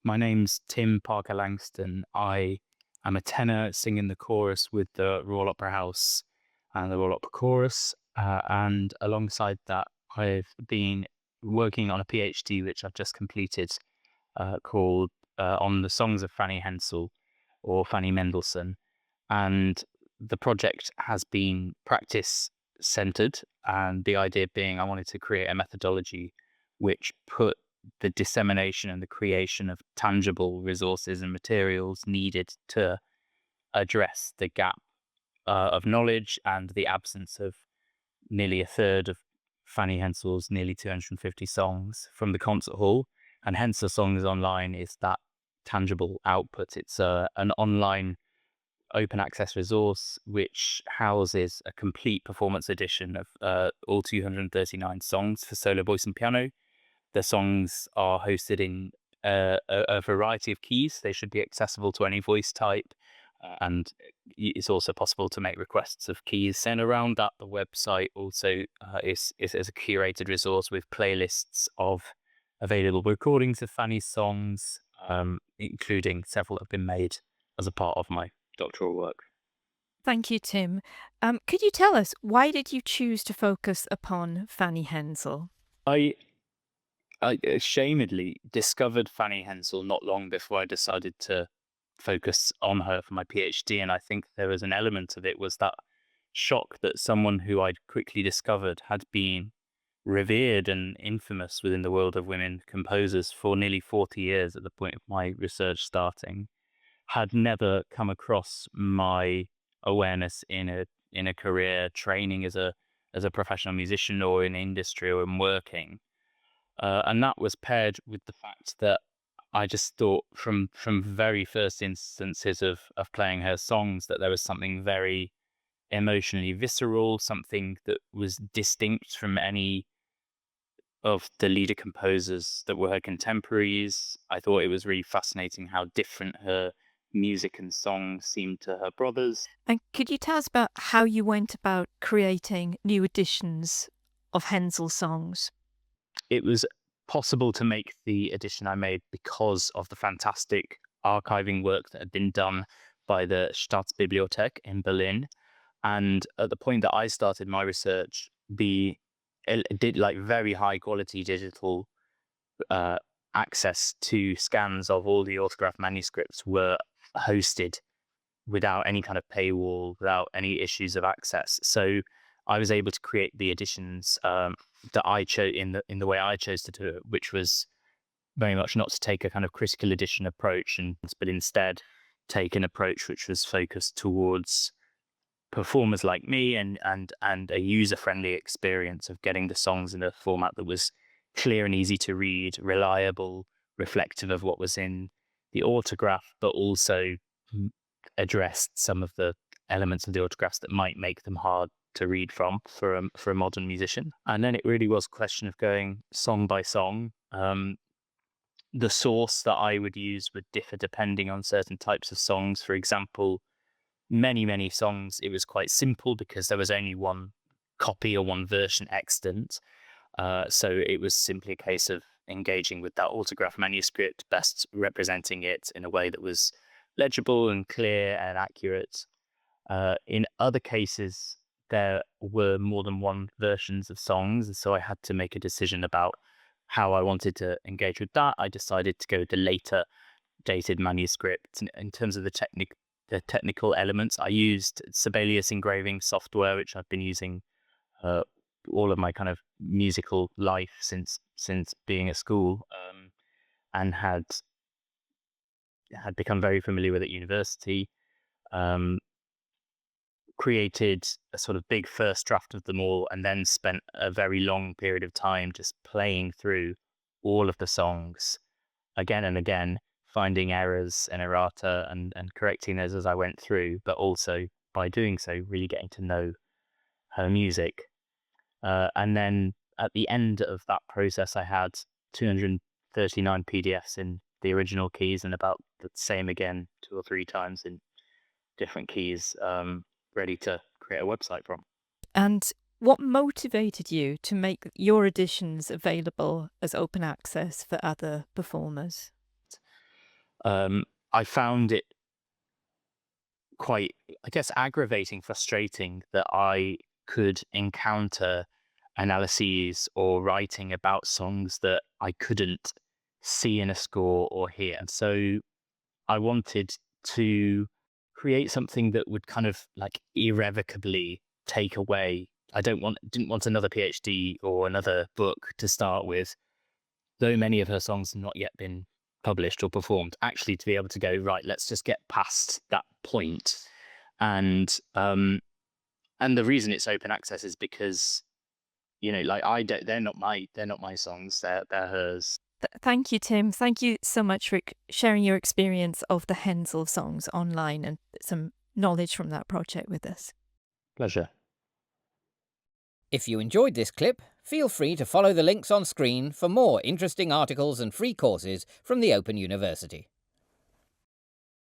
My name's Tim Parker-Langston. I am a tenor singing the chorus with the Royal Opera House and the Royal Opera Chorus. And alongside that, I've been working on a PhD, which I've just completed, called On the Songs of Fanny Hensel or Fanny Mendelssohn. And the project has been practice centered. And the idea being I wanted to create a methodology which put the dissemination and the creation of tangible resources and materials needed to address the gap of knowledge and the absence of nearly a third of Fanny Hensel's nearly 250 songs from the concert hall. And Hensel Songs Online is that tangible output. It's an online open access resource which houses a complete performance edition of all 239 songs for solo voice and piano. The songs are hosted in a variety of keys. They should be accessible to any voice type. And it's also possible to make requests of keys. And around that, the website also is a curated resource with playlists of available recordings of Fanny's songs, including several that have been made as a part of my doctoral work. Thank you, Tim. Could you tell us, why did you choose to focus upon Fanny Hensel? I I ashamedly discovered Fanny Hensel not long before I decided to focus on her for my PhD, and I think there was an element of it was that shock that someone who I'd quickly discovered had been revered and infamous within the world of women composers for nearly 40 years at the point of my research starting, had never come across my awareness in a career training as a professional musician or in industry or in working. And that was paired with the fact that I just thought from very first instances of playing her songs that there was something very emotionally visceral, something that was distinct from any of the leader composers that were her contemporaries. I thought it was really fascinating how different her music and song seemed to her brothers. And could you tell us about how you went about creating new editions of Hensel songs? It was possible to make the edition I made because of the fantastic archiving work that had been done by the Staatsbibliothek in Berlin. And at the point that I started my research, the it did like very high quality digital uh, access to scans of all the autographed manuscripts were hosted without any kind of paywall, without any issues of access. So I was able to create the editions that I chose in the way I chose to do it, which was very much not to take a kind of critical edition approach, but instead take an approach which was focused towards performers like me and a user friendly experience of getting the songs in a format that was clear and easy to read, reliable, reflective of what was in the autograph, but also addressed some of the elements of the autographs that might make them hard to read from for a modern musician. And then it really was a question of going song by song. The source that I would use would differ depending on certain types of songs. For example, many songs, it was quite simple because there was only one copy or one version extant. So it was simply a case of engaging with that autograph manuscript, best representing it in a way that was legible and clear and accurate. In other cases, there were more than one versions of songs, and so I had to make a decision about how I wanted to engage with that. I decided to go with the later dated manuscript. In terms of the technical elements, I used Sibelius engraving software, which I've been using uh, all of my kind of musical life since being at school, and had become very familiar with at university. Um, Created a sort of big first draft of them all, and then spent a very long period of time just playing through all of the songs again and again, finding errors and errata and correcting those as I went through, but also by doing so, really getting to know her music. And then at the end of that process, I had 239 PDFs in the original keys and about the same again 2 or 3 times in different keys, ready to create a website from. And what motivated you to make your editions available as open access for other performers? I found it quite, I guess, aggravating, frustrating that I could encounter analyses or writing about songs that I couldn't see in a score or hear. And so I wanted to create something that would kind of like irrevocably take away. Didn't want another PhD or another book to start with, though many of her songs have not yet been published or performed, actually to be able to go, right, let's just get past that point. And the reason it's open access is because, like I don't, they're not my songs, they're hers. Thank you, Tim. Thank you so much for sharing your experience of the Hensel Songs Online and some knowledge from that project with us. Pleasure. If you enjoyed this clip, feel free to follow the links on screen for more interesting articles and free courses from the Open University.